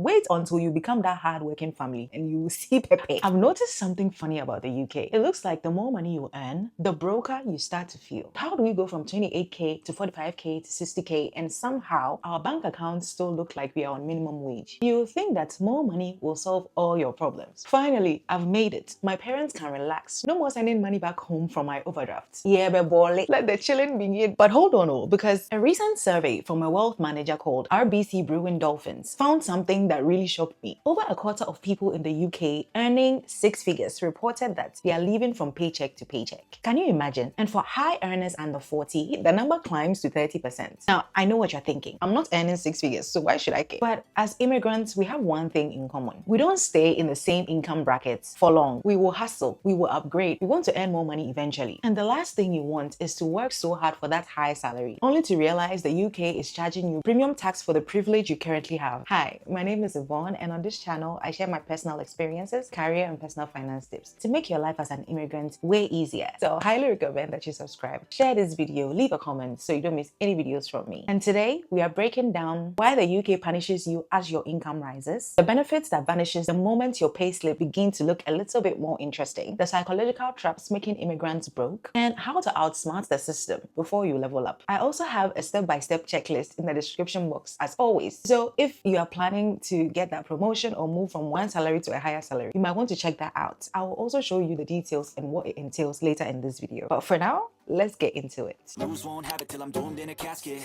Wait until you become that hardworking family and you will see Pepe. I've noticed something funny about the UK. It looks like the more money you earn, the broker you start to feel. How do we go from 28k to 45k to 60k and somehow our bank accounts still look like we are on minimum wage? You think that more money will solve all your problems. Finally, I've made it. My parents can relax. No more sending money back home from my overdrafts. Yeah, bebole. Let the chilling begin. But hold on, because a recent survey from a wealth manager called RBC Brewing Dolphins found something that really shocked me. Over a quarter of people in the UK earning six figures reported that they are living from paycheck to paycheck. Can you imagine? And for high earners under 40, the number climbs to 30%. Now, I know what you're thinking. I'm not earning six figures, so why should I care? But as immigrants, we have one thing in common. We don't stay in the same income brackets for long. We will hustle, we will upgrade, we want to earn more money eventually. And the last thing you want is to work so hard for that high salary, only to realize the UK is charging you premium tax for the privilege you currently have. Hi, my name is Yvonne, and on this channel, I share my personal experiences, career, and personal finance tips to make your life as an immigrant way easier. So I highly recommend that you subscribe, share this video, leave a comment so you don't miss any videos from me. And today, we are breaking down why the UK punishes you as your income rises, the benefits that vanishes the moment your payslip begins to look a little bit more interesting, the psychological traps making immigrants broke, and how to outsmart the system before you level up. I also have a step-by-step checklist in the description box as always. So if you are planning to get that promotion or move from one salary to a higher salary, you might want to check that out. I will also show you the details and what it entails later in this video. But for now, let's get into it. Won't have it till I'm doomed in a casket.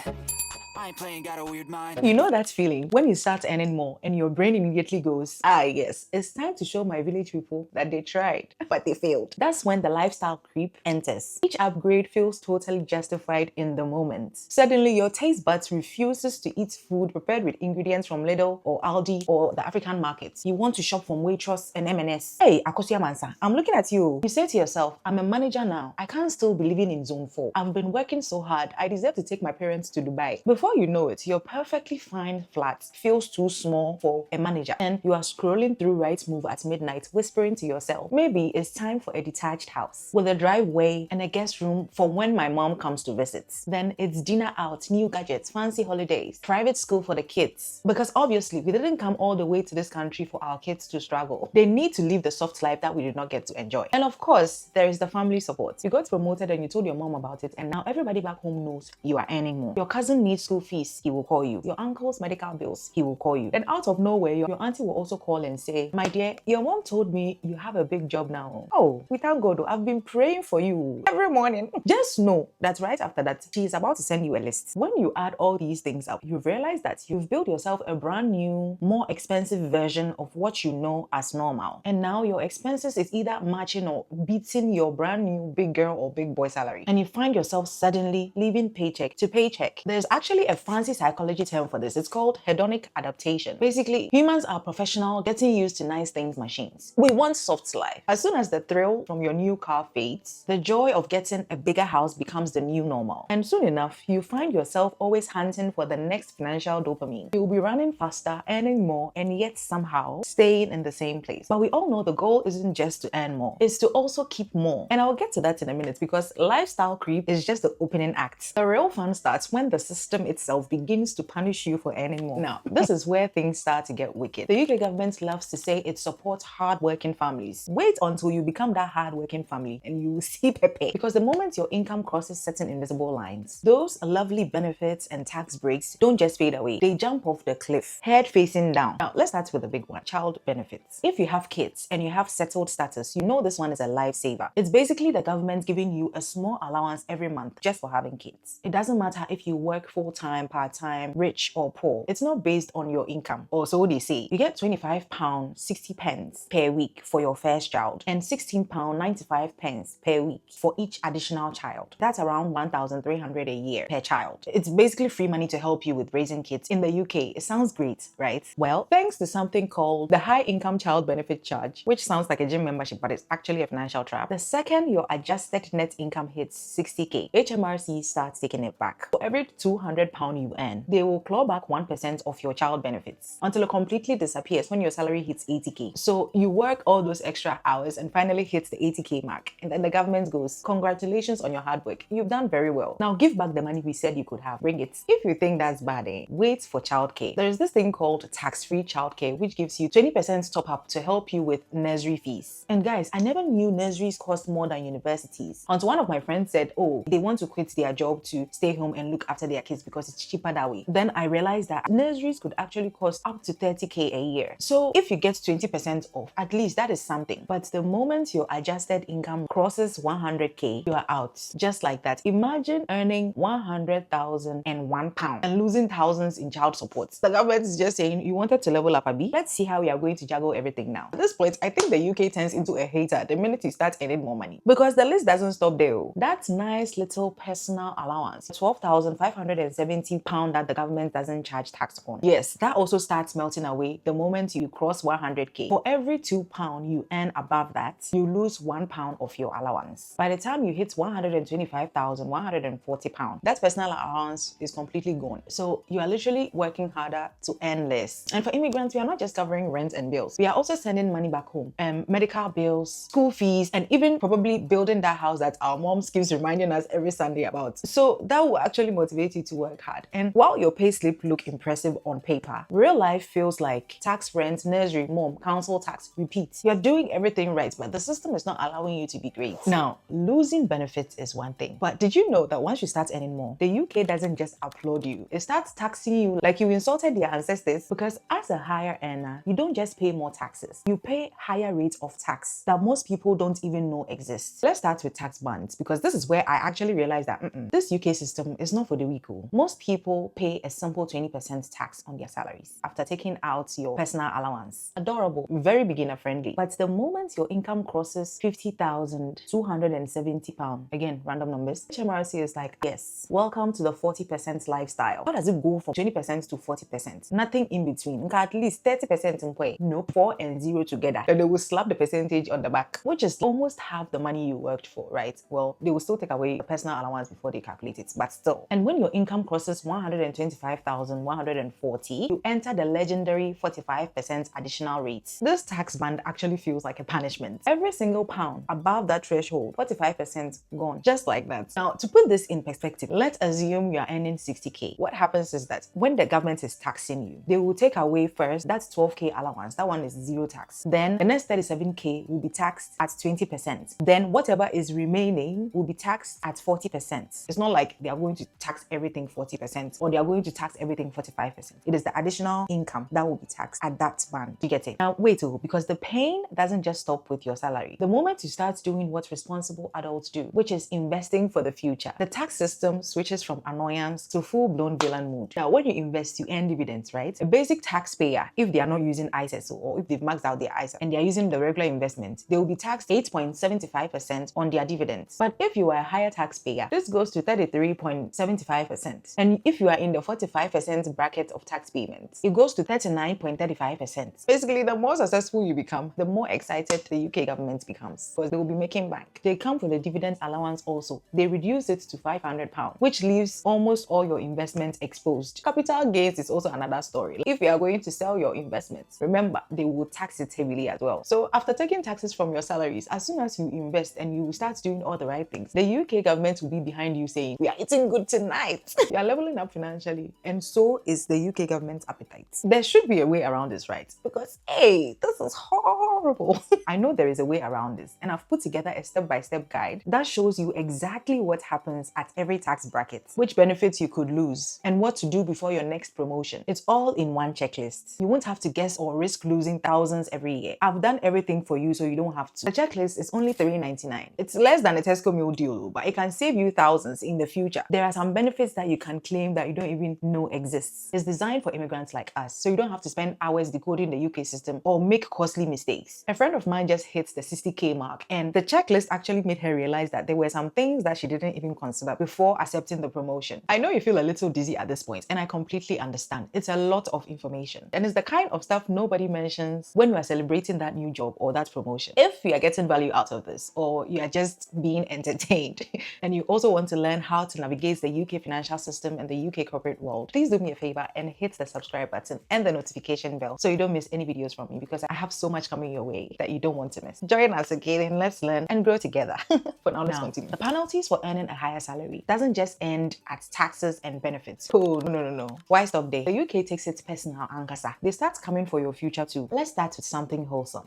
I ain't playing, got a weird mind. You know that feeling when you start earning more and your brain immediately goes, ah yes, it's time to show my village people that they tried, but they failed. That's when the lifestyle creep enters. Each upgrade feels totally justified in the moment. Suddenly, your taste buds refuses to eat food prepared with ingredients from Lidl or Aldi or the African markets. You want to shop from Waitrose and M&S. Hey, Akosia Mansa, I'm looking at you. You say to yourself, I'm a manager now. I can't still be living in zone 4. I've been working so hard. I deserve to take my parents to Dubai. Before you know it, your perfectly fine flat feels too small for a manager, and you are scrolling through Rightmove at midnight, whispering to yourself, maybe it's time for a detached house with a driveway and a guest room for when my mom comes to visit. Then it's dinner out, new gadgets, fancy holidays, private school for the kids. Because obviously, we didn't come all the way to this country for our kids to struggle. They need to live the soft life that we did not get to enjoy. And of course, there is the family support. You got promoted and you told your mom about it, and now everybody back home knows you are earning more. Your cousin needs school fees, he will call you. Your uncle's medical bills, he will call you. Then out of nowhere, your auntie will also call and say, my dear, your mom told me you have a big job now. Oh, we thank God, I've been praying for you every morning. Just know that right after that, she is about to send you a list. When you add all these things up, you realize that you've built yourself a brand new, more expensive version of what you know as normal. And now your expenses is either matching or beating your brand new big girl or big boy salary. And you find yourself suddenly living paycheck to paycheck. There's actually a fancy psychology term for this. It's called hedonic adaptation. Basically, humans are professional getting used to nice things machines. We want soft life. As soon as the thrill from your new car fades, the joy of getting a bigger house becomes the new normal. And soon enough, you find yourself always hunting for the next financial dopamine. You'll be running faster, earning more, and yet somehow staying in the same place. But we all know the goal isn't just to earn more, it's to also keep more. And I'll get to that in a minute, because lifestyle creep is just the opening act. The real fun starts when the system itself begins to punish you for earning more. Now, this is where things start to get wicked. The UK government loves to say it supports hard-working families. Wait until you become that hard-working family and you will see Pepe. Because the moment your income crosses certain invisible lines, those lovely benefits and tax breaks don't just fade away. They jump off the cliff, head facing down. Now, let's start with the big one, child benefits. If you have kids and you have settled status, you know this one is a lifesaver. It's basically the government giving you a small allowance every month just for having kids. It doesn't matter if you work full-time, part-time, rich or poor. It's not based on your income, or so they say. You get £25.60 per week for your first child and £16.95 per week for each additional child. That's around £1,300 a year per child. It's basically free money to help you with raising kids in the UK. It sounds great, right? Well, thanks to something called the High Income Child Benefit Charge, which sounds like a gym membership, but it's actually a financial trap. The second your adjusted net income hits 60k, HMRC starts taking it back. For every £200 £100 you earn, they will claw back 1% of your child benefits until it completely disappears when your salary hits 80k. So you work all those extra hours and finally hit the 80k mark, and then the government goes, congratulations on your hard work, you've done very well, now give back the money we said you could have, bring it. If you think that's bad, wait for childcare. There's this thing called tax-free childcare, which gives you 20% top up to help you with nursery fees. And guys, I never knew nurseries cost more than universities until one of my friends said, oh, they want to quit their job to stay home and look after their kids because it's cheaper that way. Then I realized that nurseries could actually cost up to 30k a year. So if you get 20% off, at least that is something. But the moment your adjusted income crosses 100k, you are out. Just like that. Imagine earning 100,001 pounds and losing thousands in child support. The government is just saying, you wanted to level up a bit? Let's see how we are going to juggle everything now. At this point, I think the UK turns into a hater the minute you start earning more money. Because the list doesn't stop there. That nice little personal allowance, £12,570 that the government doesn't charge tax on. Yes, that also starts melting away the moment you cross 100k. For every £2 you earn above that, you lose £1 of your allowance. By the time you hit £125,140, that personal allowance is completely gone. So you are literally working harder to earn less. And for immigrants, we are not just covering rent and bills. We are also sending money back home. Medical bills, school fees, and even probably building that house that our moms keeps reminding us every Sunday about. So that will actually motivate you to work hard. And while your payslip look impressive on paper, real life feels like tax, rent, nursery, mom, council tax, repeat. You're doing everything right, but the system is not allowing you to be great. Now, losing benefits is one thing, but did you know that once you start earning more, the UK doesn't just applaud you, it starts taxing you like you insulted their ancestors? Because as a higher earner, you don't just pay more taxes, you pay higher rates of tax that most people don't even know exists. Let's start with tax bands, because this is where I actually realized that this UK system is not for the weak. Most people pay a simple 20% tax on their salaries after taking out your personal allowance. Adorable, very beginner friendly. But the moment your income crosses £50,270, again, random numbers, HMRC is like, yes, welcome to the 40% lifestyle. How does it go from 20% to 40%? Nothing in between. At least 30% in play. No, 4 and 0 together. Then they will slap the percentage on the back, which is almost half the money you worked for, right? Well, they will still take away the personal allowance before they calculate it, but still. And when your income crosses 125,140, you enter the legendary 45% additional rate. This tax band actually feels like a punishment. Every single pound above that threshold, 45% gone, just like that. Now, to put this in perspective, let's assume you are earning 60k. What happens is that when the government is taxing you, they will take away first that 12k allowance. That one is zero tax. Then the next 37k will be taxed at 20%. Then whatever is remaining will be taxed at 40%. It's not like they are going to tax everything 40% or they are going to tax everything 45%. It is the additional income that will be taxed at that band. You get it? Now wait, because the pain doesn't just stop with your salary. The moment you start doing what responsible adults do, which is investing for the future, the tax system switches from annoyance to full-blown villain mode. Now when you invest, you earn dividends, right? A basic taxpayer, if they are not using ISA or if they've maxed out their ISA and they are using the regular investment, they will be taxed 8.75% on their dividends. But if you are a higher taxpayer, this goes to 33.75%. And if you are in the 45% bracket of tax payments, it goes to 39.35%. Basically, the more successful you become, the more excited the UK government becomes because they will be making back. They come with a dividend allowance also. They reduce it to £500, which leaves almost all your investments exposed. Capital gains is also another story. If you are going to sell your investments, remember, they will tax it heavily as well. So after taking taxes from your salaries, as soon as you invest and you start doing all the right things, the UK government will be behind you saying, we are eating good tonight. You are leveling up financially, and so is the UK government's appetite. There should be a way around this, right? Because, hey, this is horrible. I know there is a way around this, and I've put together a step-by-step guide that shows you exactly what happens at every tax bracket, which benefits you could lose, and what to do before your next promotion. It's all in one checklist. You won't have to guess or risk losing thousands every year. I've done everything for you so you don't have to. The checklist is only £3.99. It's less than a Tesco meal deal, but it can save you thousands in the future. There are some benefits that you can claim that you don't even know exists. It's designed for immigrants like us, so you don't have to spend hours decoding the UK system or make costly mistakes. A friend of mine just hit the 60k mark, and the checklist actually made her realize that there were some things that she didn't even consider before accepting the promotion. I know you feel a little dizzy at this point, and I completely understand. It's a lot of information, and it's the kind of stuff nobody mentions when you are celebrating that new job or that promotion. If you are getting value out of this, or you are just being entertained, and you also want to learn how to navigate the UK financial system system in the UK corporate world, please do me a favor and hit the subscribe button and the notification bell so you don't miss any videos from me, because I have so much coming your way that you don't want to miss. Join us again and let's learn and grow together. For now, let's continue. The penalties for earning a higher salary doesn't just end at taxes and benefits. Oh, no. Why stop there? The UK takes it personal, Ankasa. They start coming for your future too. Let's start with something wholesome.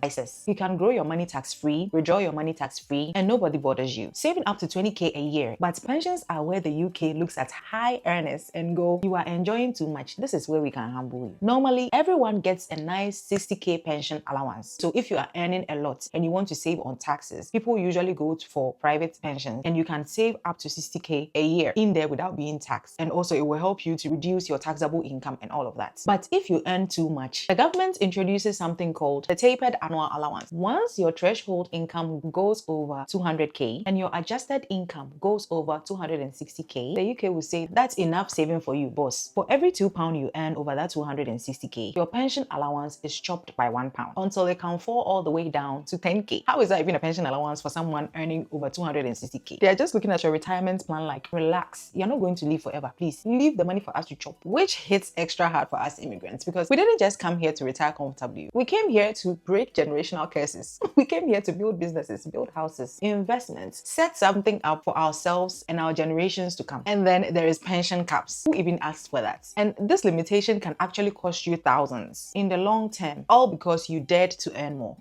You can grow your money tax-free, withdraw your money tax-free, and nobody bothers you. Saving up to 20k a year. But pensions are where the UK looks at high earners and go, you are enjoying too much. This is where we can humble you. Normally, everyone gets a nice 60k pension allowance. So if you are earning a lot and you want to save on taxes, people usually go for private pensions, and you can save up to 60k a year in there without being taxed. And also it will help you to reduce your taxable income and all of that. But if you earn too much, the government introduces something called the tapered annual allowance. Once your threshold income goes over 200k and your adjusted income goes over 260k, the UK will say that's enough saving for you, boss. For every £2 you earn over that 260k, your pension allowance is chopped by £1 until it can fall all the way down to 10k. How is that even a pension allowance for someone earning over 260k? They are just looking at your retirement plan like, relax, you're not going to live forever. Please leave the money for us to chop, which hits extra hard for us immigrants, because we didn't just come here to retire comfortably. We came here to break generational curses. We came here to build businesses, build houses, investments, set something up for ourselves and our generations to come. And then there is pension caps. Who even asked for that? And this limitation can actually cost you thousands in the long term, all because you dared to earn more.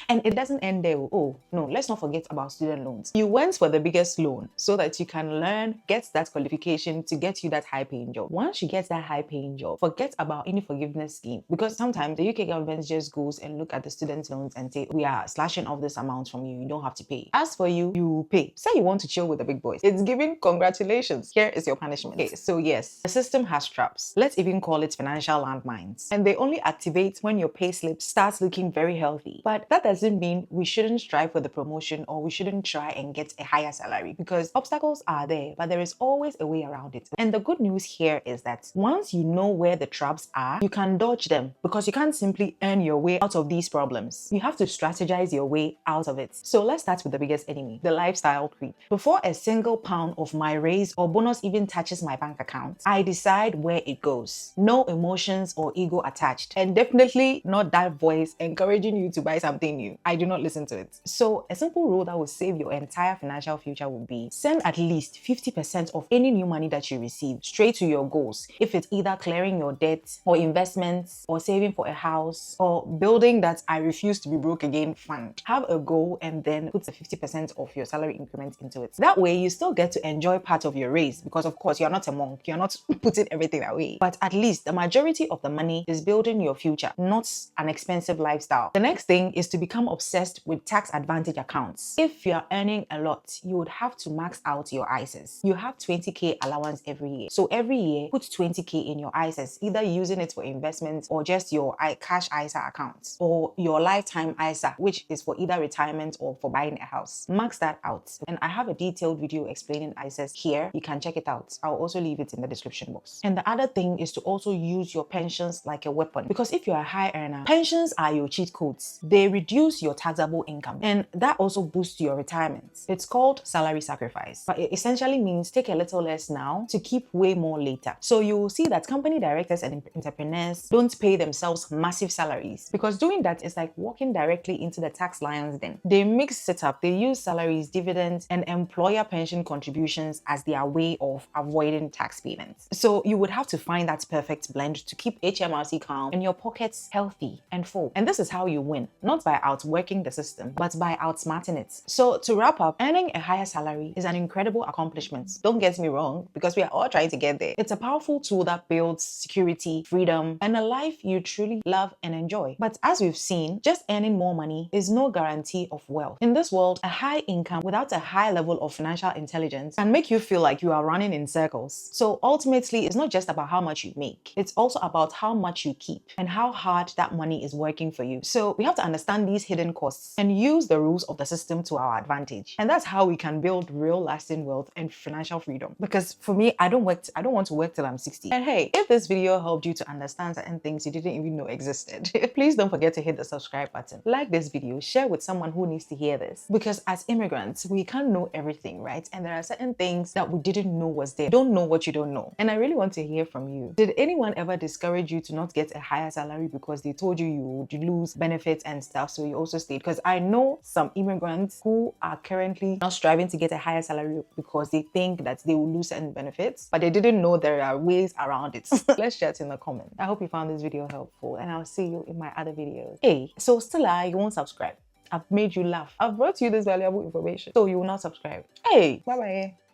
And it doesn't end there. Oh no, let's not forget about student loans. You went for the biggest loan so that you can learn, get that qualification to get you that high paying job. Once you get that high paying job, forget about any forgiveness scheme, because sometimes the UK government just goes and look at the student loans and say, we are slashing off this amount from you, you don't have to pay. As for you, you pay. Say you want to chill with the big boys, it's giving congratulations, here is your punishment. Okay, so yes, the system has traps. Let's even call it financial landmines, and they only activate when your payslip starts looking very healthy. But that doesn't mean we shouldn't strive for the promotion or we shouldn't try and get a higher salary, because obstacles are there, but there is always a way around it. And the good news here is that once you know where the traps are, you can dodge them, because you can't simply earn your way out of these problems. You have to strategize your way out of it. So let's start with the biggest enemy, the lifestyle creep. Before a single pound of my raise or bonus even touches my bank account, I decide where it goes. No emotions or ego attached, and definitely not that voice encouraging you to buy something new. I do not listen to it. So a simple rule that will save your entire financial future would be, send at least 50% of any new money that you receive straight to your goals. If it's either clearing your debt or investments or saving for a house or building that I refuse to be broke again fund. Have a goal and then put the 50% of your salary increment into it. That way you still get to enjoy part of your raise, because of course you're not a monk, you're not putting everything away. But at least the majority of the money is building your future, not an expensive lifestyle. The next thing is to become obsessed with tax advantage accounts. If you're earning a lot, you would have to max out your ISAs. You have 20k allowance every year. So every year, put 20k in your ISAs, either using it for investments or just your cash ISA accounts, or your lifetime ISA, which is for either retirement or for buying a house. Max that out. And I have a detailed video explaining ISAs here. You can check it out. I'll also leave it in the description box. And the other thing is to also use your pensions like a weapon, because if you're a high earner, pensions are your cheat codes. They reduce your taxable income, and that also boosts your retirement. It's called salary sacrifice, but it essentially means take a little less now to keep way more later. So you will see that company directors and entrepreneurs don't pay themselves massive salaries, because doing that is like walking directly into the tax lion's den. They mix it up. They use salaries, dividends, and employer pension contributions as their way of avoiding tax payments. So you would have to find that perfect blend to keep HMRC calm and your pockets healthy and full. And this is how you win, not by outworking the system, but by outsmarting it. So to wrap up, earning a higher salary is an incredible accomplishment. Don't get me wrong, because we are all trying to get there. It's a powerful tool that builds security, freedom, and a life you truly love and enjoy. But as we've seen, just earning more money is no guarantee of wealth. In this world, a high income without a high level of financial intelligence can make you feel like you are running in circles. So ultimately, it's not just about how much you make. It's also about how much you keep and how hard that money is working for you. So we have to understand these hidden costs and use the rules of the system to our advantage. And that's how we can build real lasting wealth and financial freedom. Because for me, I don't want to work till I'm 60. And hey, if this video helped you to understand certain things you didn't even know existed, please don't forget to hit the subscribe button. Like this video, share with someone who needs to hear this. Because as immigrants, we can't know everything, right? And there are certain things that we didn't know was there. Don't don't know what you don't know. And I really want to hear from you. Did anyone ever discourage you to not get a higher salary because they told you would lose benefits and stuff, so you also stayed? Because I know some immigrants who are currently not striving to get a higher salary because they think that they will lose certain benefits, but they didn't know there are ways around it. Let's chat in the comments. I hope you found this video helpful, and I'll see you in my other videos. Hey, so still you won't subscribe. I've made you laugh. I've brought you this valuable information, so you will not subscribe. Hey, bye bye.